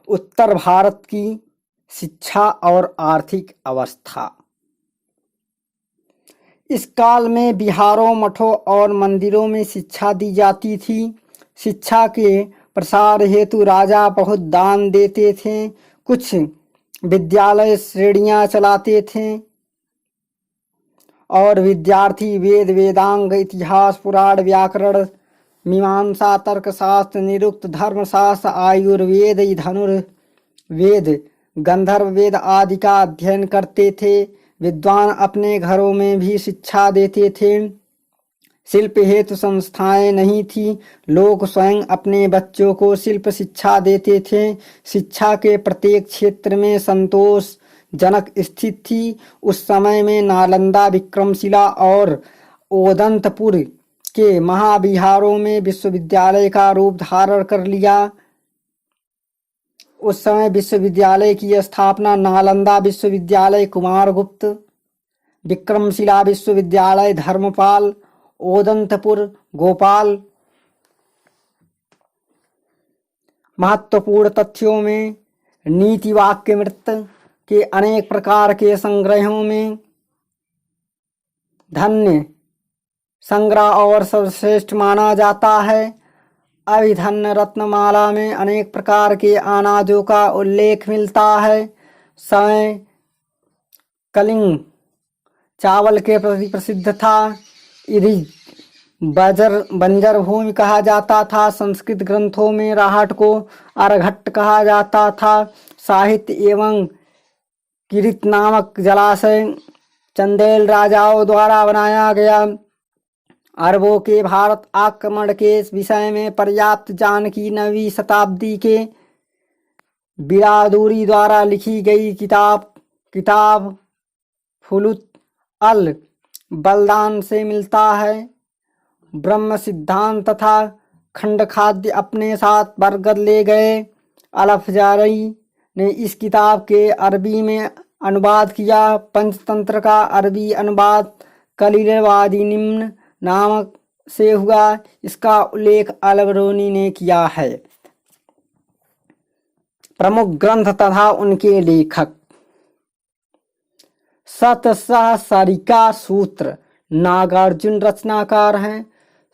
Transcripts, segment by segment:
उत्तर भारत की शिक्षा और आर्थिक अवस्था। इस काल में विहारों, मठों और मंदिरों में शिक्षा दी जाती थी। शिक्षा के प्रसार हेतु राजा बहुत दान देते थे। कुछ विद्यालय श्रेणियां चलाते थे और विद्यार्थी वेद, वेदांग, इतिहास, पुराण, व्याकरण, मीमांसा, तर्कशास्त्र, निरुक्त, धर्मशास्त्र, आयुर्वेद, धनुर्वेद, गंधर्व वेद आदि का अध्ययन करते थे। विद्वान अपने घरों में भी शिक्षा देते थे। शिल्प हेतु संस्थाएं नहीं थी। लोग स्वयं अपने बच्चों को शिल्प शिक्षा देते थे। शिक्षा के प्रत्येक क्षेत्र में संतोषजनक स्थिति थी। उस समय में नालंदा, विक्रमशिला और ओदंतपुर के महाविहारों में विश्वविद्यालय का रूप धारण कर लिया। उस समय विश्वविद्यालय की स्थापना नालंदा विश्वविद्यालय कुमारगुप्त, विक्रमशिला विश्वविद्यालय धर्मपाल, ओदंतपुर गोपाल। महत्वपूर्ण तथ्यों में नीति वाक्यमृत के अनेक प्रकार के संग्रहों में धन्य संग्रह और सर्वश्रेष्ठ माना जाता है। अभिधन्य रत्नमाला में अनेक प्रकार के अनाजों का उल्लेख मिलता है। समय कलिंग चावल के प्रति प्रसिद्ध था। इरी बंजर भूमि कहा जाता था। संस्कृत ग्रंथों में राहट को अरघट्ट कहा जाता था। साहित्य एवं किरित नामक जलाशय चंदेल राजाओं द्वारा बनाया गया। अरबों के भारत आक्रमण के विषय में पर्याप्त जानकी 9वीं शताब्दी के बिरादूरी द्वारा लिखी गई किताब फुलुत अल बलदान से मिलता है। ब्रह्म सिद्धांत तथा खंड खाद्य अपने साथ बरगद ले गए। अलफजारी ने इस किताब के अरबी में अनुवाद किया। पंचतंत्र का अरबी अनुवाद कलीलवादी निम्न नामक से हुआ। इसका उल्लेख अलबरूनी ने किया है। प्रमुख ग्रंथ तथा उनके लेखक। सतसहस्रिका सूत्र नागार्जुन रचनाकार हैं।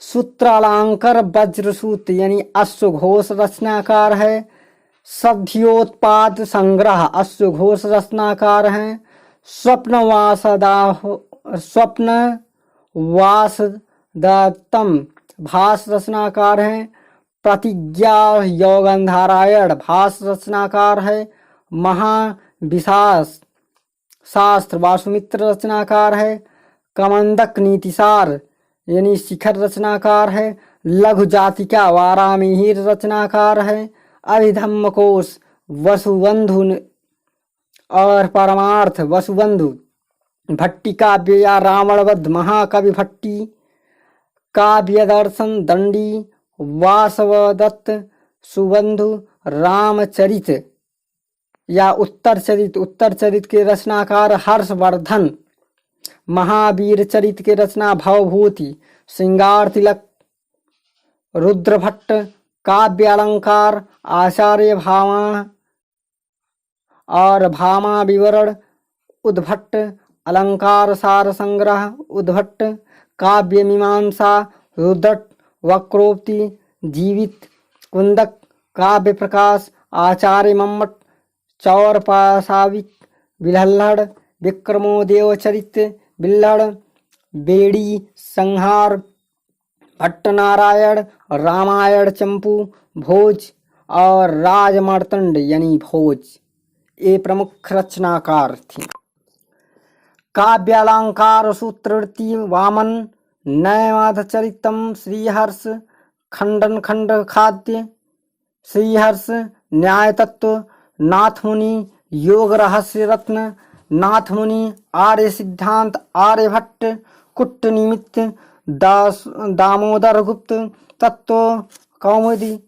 सूत्रालंकार वज्रसूत्र यानी अश्वघोष रचनाकार है। सध्योत्पाद संग्रह अश्वघोष रचनाकार हैं। स्वप्नवासदत्तम भाष रचनाकार हैं। प्रतिज्ञा योगंधारायण भाष रचनाकार है। महाविशास शास्त्र वासुमित्र रचनाकार है। कमंदक नीतिसार यानी शिखर रचनाकार है। लघु जातिका वारामिहिर रचनाकार है। अभिधम्म कोश वसुबंधु और परमार्थ वसुबंधु। भट्टी काव्य या रावणवध महाकवि भट्टी। काव्य दर्शन दंडी वासवदत्त सुबंधु। रामचरित या उत्तर चरित के रचनाकार हर्षवर्धन। महावीर चरित के रचना भवभूति श्रृंगार तिलक रुद्रभट्ट। काव्य अलंकार आचार्य भामा और भामा विवरण उद्भट्ट। अलंकार सार संग्रह उद्भट्ट। काव्य मीमांसा रुद्रट वक्रोक्ति जीवित कुंदक। काव्य प्रकाश आचार्य मम्मट। चौर पाशाविक बिल्हड़ विक्रमोदेव चरित बिल्हड़। बेड़ी संहार भट्टनारायण। रामायण चंपू भोज और राजमार्तंड यानी भोज ये प्रमुख रचनाकार थे। काव्यालंकार सूत्रवृत्ति वामन नैमाधचरितम श्रीहर्ष खंडन खंड खाद्य श्रीहर्ष न्याय तत्व नाथमुनि योग रहस्य रत्न नाथमुनि आर्य सिद्धांत आर्यभट्ट कुट्ट निमित्त दामोदर गुप्त तत्व कौमुदी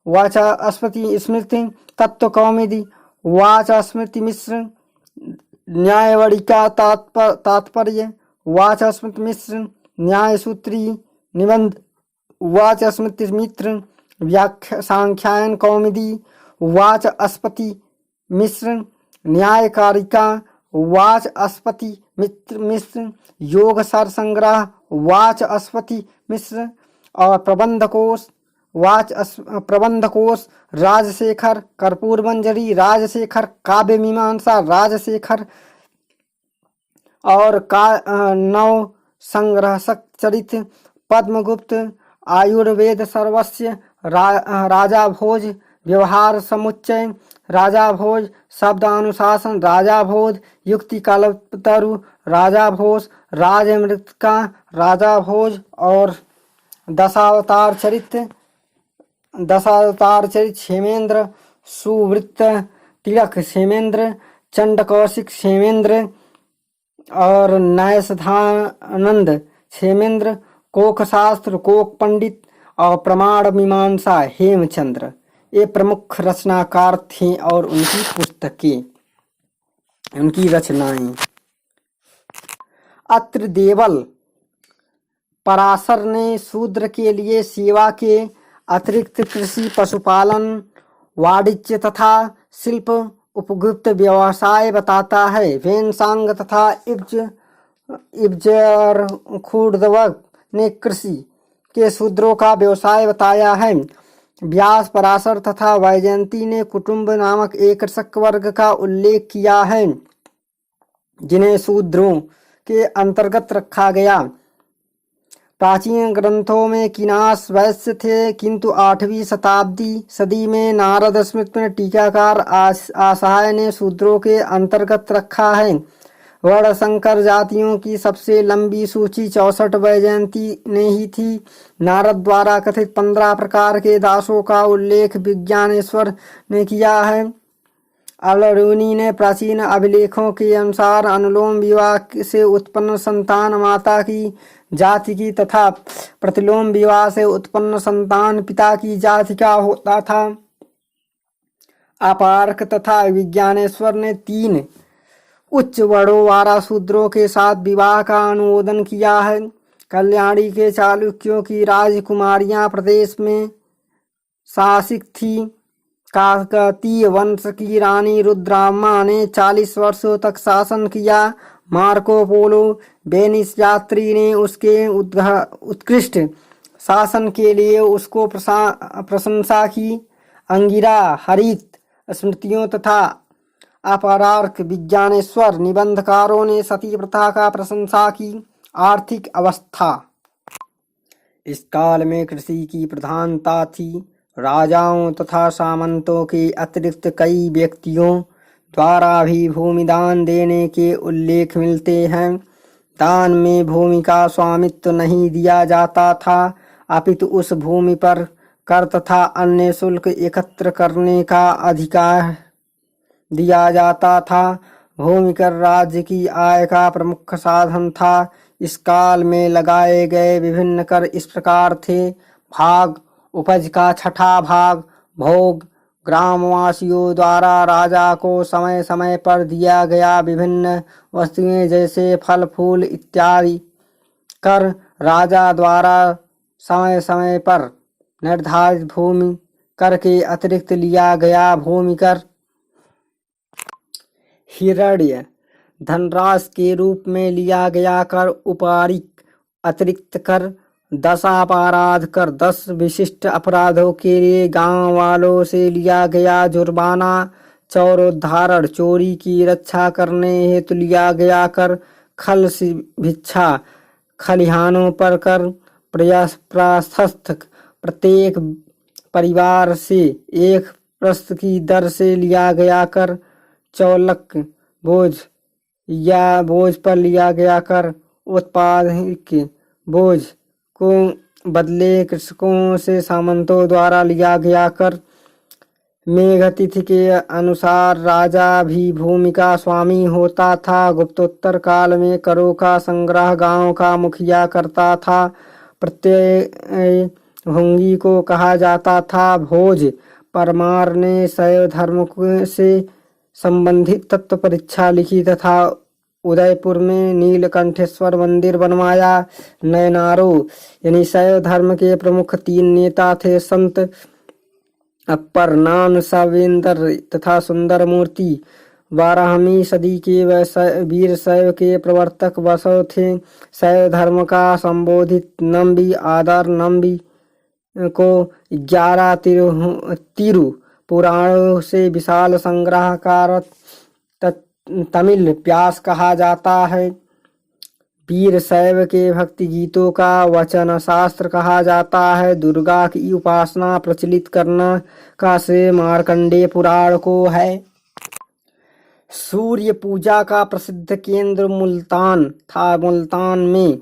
वाचा स्मृति स्मृति तत्व कौमुदी वाचा स्मृति मिश्र न्यायवणिका तात्पर्य वाचा स्मृति मिश्र न्याय सूत्री निबंध वाचा स्मृति मित्र व्याख्या सांख्यायन कौमुदी उवाच अस्पति मिश्र न्यायकारिका उवाच अस्पति मिश्र योग सार संग्रह उवाच अस्पति मिश्र और प्रबंधकोश राजशेखर कर्पूर मंजरी राजशेखर काव्य मीमांसा राजशेखर और नव संग्रह चरित पद्मगुप्त आयुर्वेद सर्वस्व राजा भोज व्यवहार समुच्चय राजा भोज शब्दानुशासन राजा भोज युक्ति कल्पतरु राजा भोज राजमृतिका राजा भोज और दशावतार चरित क्षेमेंद्र सुवृत्त तिलक क्षेमेंद्र चंडकौशिक क्षेमेंद्र और नयसधानंद क्षेमेंद्र कोक शास्त्र कोक पंडित और प्रमाण मीमांसा हेमचंद्र ये प्रमुख रचनाकार थे और उनकी पुस्तकें उनकी रचनाएं। अत्र देवल पराशर ने शूद्र के लिए सेवा के अतिरिक्त कृषि पशुपालन वाणिज्य तथा शिल्प उपयुक्त व्यवसाय बताता है। वेनसांग तथा इब्जर खुर्दवक ने कृषि के शूद्रों का व्यवसाय बताया है। व्यास पराशर तथा वैजयंती ने कुटुंब नामक एक कृषक वर्ग का उल्लेख किया है जिन्हें शूद्रों के अंतर्गत रखा गया। प्राचीन ग्रंथों में किनास वैश्य थे, किंतु 8वीं सदी में नारद स्मृति में टीकाकार आसाय ने शूद्रों के अंतर्गत रखा है। वर्ण संकर जातियों की सबसे लंबी सूची 64 वैजयंती ने ही थी। नारद द्वारा कथित 15 प्रकार के दासों का उल्लेख विज्ञानेश्वर ने किया है। अलरूनी ने प्राचीन अभिलेखों के अनुसार अनुलोम विवाह से उत्पन्न संतान माता की जाति की तथा प्रतिलोम विवाह से उत्पन्न संतान पिता की जाति का होता था। अपार्क तथा विज्ञानेश्वर ने 3 उच्च वर्णों वाला शूद्रों के साथ विवाह का अनुमोदन किया है। कल्याणी के चालुक्यों की राजकुमारियां प्रदेश में शासिक थी। काकतीय वंश की रानी रुद्रामा ने 40 वर्षों तक शासन किया। मार्को पोलो वेनिस यात्री ने उसके उत्कृष्ट शासन के लिए उसको प्रशंसा की। अंगिरा हरित स्मृतियों तथा अपरार्क विज्ञानेश्वर निबंधकारों ने सती प्रथा का प्रशंसा की। आर्थिक अवस्था इस काल में कृषि की प्रधानता थी। राजाओं तथा सामंतों के अतिरिक्त कई व्यक्तियों द्वारा भी भूमि दान देने के उल्लेख मिलते हैं। दान में भूमि का स्वामित्व नहीं दिया जाता था, अपितु उस भूमि पर कर तथा अन्य शुल्क एकत्र करने का अधिकार दिया जाता था। भूमि कर राज्य की आय का प्रमुख साधन था। इस काल में लगाए गए विभिन्न कर इस प्रकार थे। भाग, उपज का 6ठा भाग, भोग, ग्रामवासियों द्वारा राजा को समय समय पर दिया गया विभिन्न वस्तुएं जैसे फल फूल इत्यादि। कर, राजा द्वारा समय समय पर निर्धारित भूमि कर के अतिरिक्त लिया गया भूमि कर। हिरण्य धनराशि के रूप में लिया गया कर, उपारिक अतिरिक्त कर, दशापराध कर, 10 विशिष्ट अपराधों के लिए गांव वालों से लिया गया जुर्माना, चौरोद्धारण चोरी की रक्षा करने हेतु लिया गया कर, खल भिक्षा खलिहानों पर कर, प्रशस्त प्रत्येक परिवार से 1 प्रस्थ की दर से लिया गया कर, चौलक बोझ या बोझ पर लिया गया कर, उत्पादिक बोझ को बदले कृषकों से सामंतों द्वारा लिया गया कर। मेघतिथि के अनुसार राजा भी भूमि का स्वामी होता था। गुप्तोत्तर काल में करों का संग्रह गांव का मुखिया करता था। प्रत्यय भंगी को कहा जाता था। भोज परमार ने शैव धर्म से संबंधित तत्व परीक्षा लिखी तथा उदयपुर में नीलकंठेश्वर मंदिर बनवाया। नयनारों यानी शैव धर्म के प्रमुख 3 नेता थे संत अपर नान सवेंद्र तथा सुंदर मूर्ति 12वीं सदी के वीर शैव के प्रवर्तक बसव थे। शैव धर्म का संबोधित नंबी आदर नंबी को 11 तिरु पुराणों से विशाल संग्रहकार तमिल व्यास कहा जाता है। वीर शैव के भक्ति गीतों का वचन शास्त्र कहा जाता है। दुर्गा की उपासना प्रचलित करना का श्रेय मार्कंडेय पुराण को है। सूर्य पूजा का प्रसिद्ध केंद्र मुल्तान था। मुल्तान में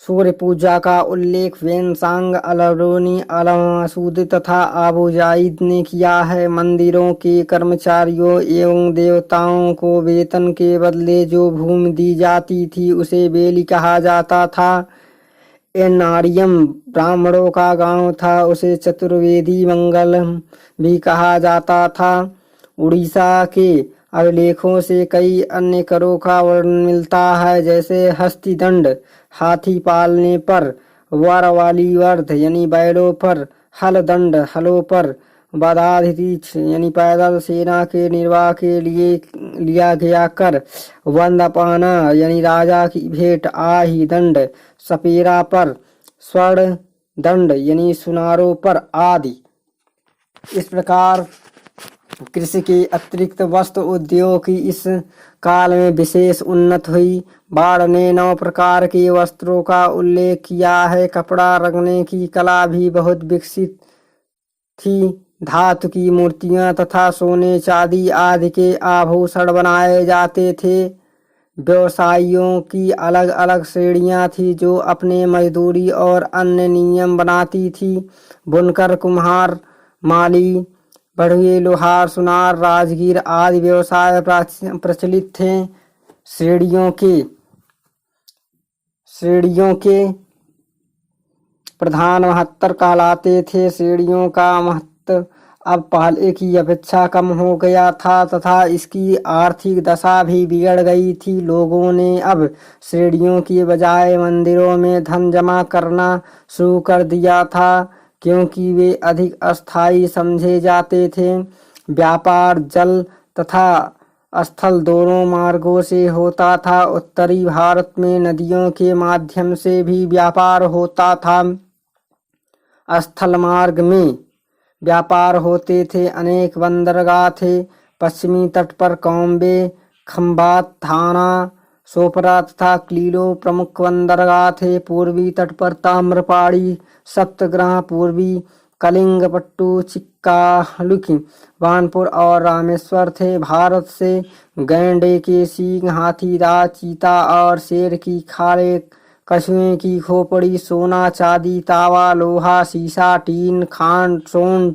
सूर्य पूजा का उल्लेख वेनसांग अलबरूनी अलमसूद तथा अबू जाइद ने किया है। मंदिरों के कर्मचारियों एवं देवताओं को वेतन के बदले जो भूमि दी जाती थी उसे बेली कहा जाता था। एनारियम ब्राह्मणों का गांव था, उसे चतुर्वेदी मंगलम भी कहा जाता था। उड़ीसा के अभिलेखों से कई अन्य करों का वर्णन मिलता है, जैसे हस्तिदंड हाथी पालने पर, वारवाली वर्ध यानी बैलों पर, हल दंड हलों पर, बदाधितीक्ष यानी पैदल सेना के निर्वाह के लिए लिया गया कर, वंदपाना यानी राजा की भेंट, आही दंड सपेरा पर, स्वर्ण दंड यानी सुनारों पर आदि। इस प्रकार कृषि के अतिरिक्त वस्त्र उद्योग की इस काल में विशेष उन्नति हुई। बाढ़ ने 9 प्रकार के वस्त्रों का उल्लेख किया है। कपड़ा रंगने की कला भी बहुत विकसित थी। धातु की मूर्तियां तथा सोने चांदी आदि के आभूषण बनाए जाते थे। व्यवसायियों की अलग अलग श्रेणियां थी जो अपने मजदूरी और अन्य नियम बनाती थी। बुनकर, कुम्हार, माली, बढ़िए, लोहार, सुनार, राजगीर आदि व्यवसाय प्रचलित थे। श्रेणियों के प्रधान महत्तर कहलाते थे। श्रेणियों का महत्व अब पहले की अपेक्षा कम हो गया था तथा इसकी आर्थिक दशा भी बिगड़ गई थी। लोगों ने अब श्रेणियों की बजाय मंदिरों में धन जमा करना शुरू कर दिया था, क्योंकि वे अधिक अस्थायी समझे जाते थे। व्यापार जल तथा स्थल दोनों मार्गों से होता था। उत्तरी भारत में नदियों के माध्यम से भी व्यापार होता था। स्थल मार्ग में व्यापार होते थे। अनेक बंदरगाह थे। पश्चिमी तट पर कॉम्बे, खंबात, थाना, सोपरा तथा क्लीलो प्रमुख बंदरगाह थे। पूर्वी तट पर ताम्रपाड़ी, सप्तग्रह, पूर्वी कलिंगपट्टू, चिक्कालुकी, वानपुर और रामेश्वर थे। भारत से गैंडे के सींग, हाथी दांत, चीता और शेर की खालें, कछुए की खोपड़ी, सोना चांदी, तांबा, लोहा, शीशा, टीन, खांड, सोंड,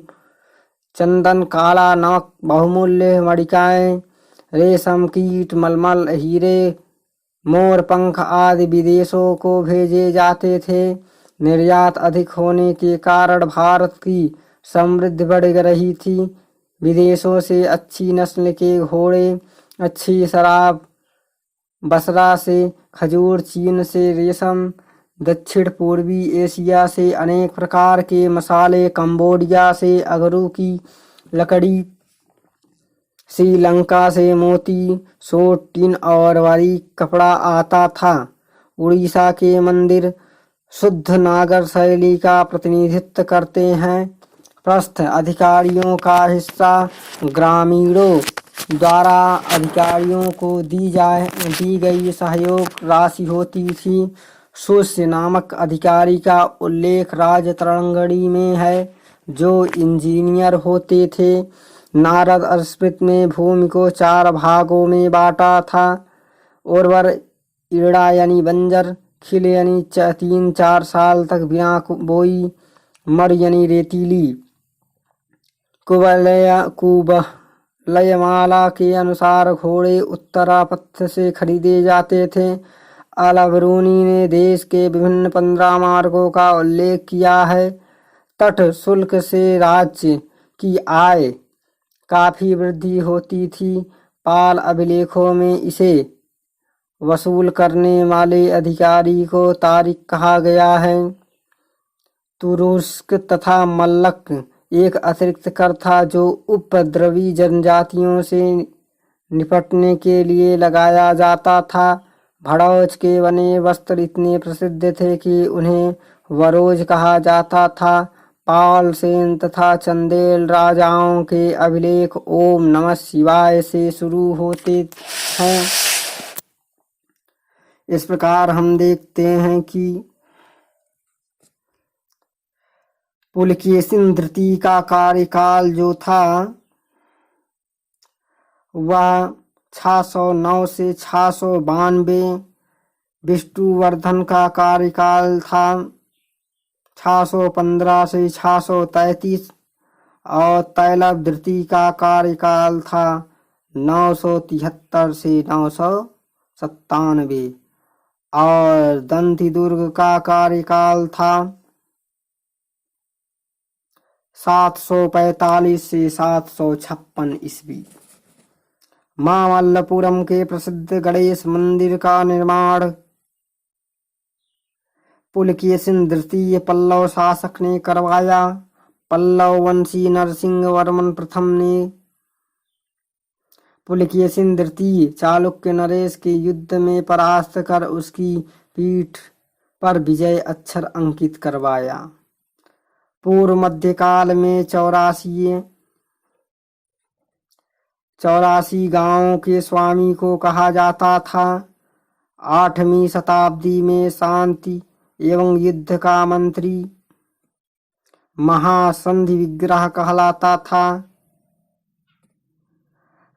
चंदन, काला नमक, बहुमूल्य मणिकाएं, रेशम कीट, मलमल, हीरे, मोर पंख आदि विदेशों को भेजे जाते थे। निर्यात अधिक होने के कारण भारत की समृद्धि बढ़ रही थी। विदेशों से अच्छी नस्ल के घोड़े, अच्छी शराब, बसरा से खजूर, चीन से रेशम, दक्षिण पूर्वी एशिया से अनेक प्रकार के मसाले, कंबोडिया से अगरू की लकड़ी, श्रीलंका से मोती, सोट, टिन और बारीक कपड़ा आता था। उड़ीसा के मंदिर शुद्ध नागर शैली का प्रतिनिधित्व करते हैं। प्रस्थ अधिकारियों का हिस्सा ग्रामीणों द्वारा अधिकारियों को दी गई सहयोग राशि होती थी। सुश्य नामक अधिकारी का उल्लेख राजतरंगिणी में है, जो इंजीनियर होते थे। नारद स्मृति में भूमि को 4 भागों में बांटा था। उर्वर, इड़ा यानी बंजर, खिल यानी 3-4 साल तक बिना बोई, मर यानी रेतीली। कुवलयमाला के अनुसार घोड़े उत्तरापथ से खरीदे जाते थे। अलबरूनी ने देश के विभिन्न 15 मार्गों का उल्लेख किया है। तट शुल्क से राज्य की आय काफी वृद्धि होती थी। पाल अभिलेखों में इसे वसूल करने वाले अधिकारी को तारिक कहा गया है। तुरुस्क तथा मल्लक एक अतिरिक्त कर था जो उपद्रवी जनजातियों से निपटने के लिए लगाया जाता था। भड़ौच के बने वस्त्र इतने प्रसिद्ध थे कि उन्हें वरोज कहा जाता था। पाल, सेन तथा चंदेल राजाओं के अभिलेख ओम नमः शिवाय से शुरू होते हैं। इस प्रकार हम देखते हैं कि पुलकेशिन द्वितीय का कार्यकाल जो था वह 609 से 692। विष्णुवर्धन का कार्यकाल था 615 से 633 और तैलव द्वितीय का कार्यकाल था 973 से 997 और दंतिदुर्ग का कार्यकाल था 745 से 756 ईस्वी। मामल्लपुरम के प्रसिद्ध गणेश मंदिर का निर्माण पुलकेशिन द्वितीय पल्लव शासक ने करवाया। पल्लव वंशी नरसिंह वर्मन प्रथम ने पुलकेशिन द्वितीय चालुक्य नरेश के युद्ध में परास्त कर उसकी पीठ पर विजय अक्षर अंकित करवाया। पूर्व मध्यकाल में 84 गांवों के स्वामी को कहा जाता था। 8वीं शताब्दी में शांति एवं युद्ध का मंत्री महासंधि विग्रह कहलाता था।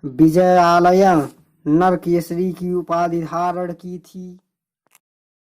विजयालय नरकेसरी की उपाधि धारण की थी।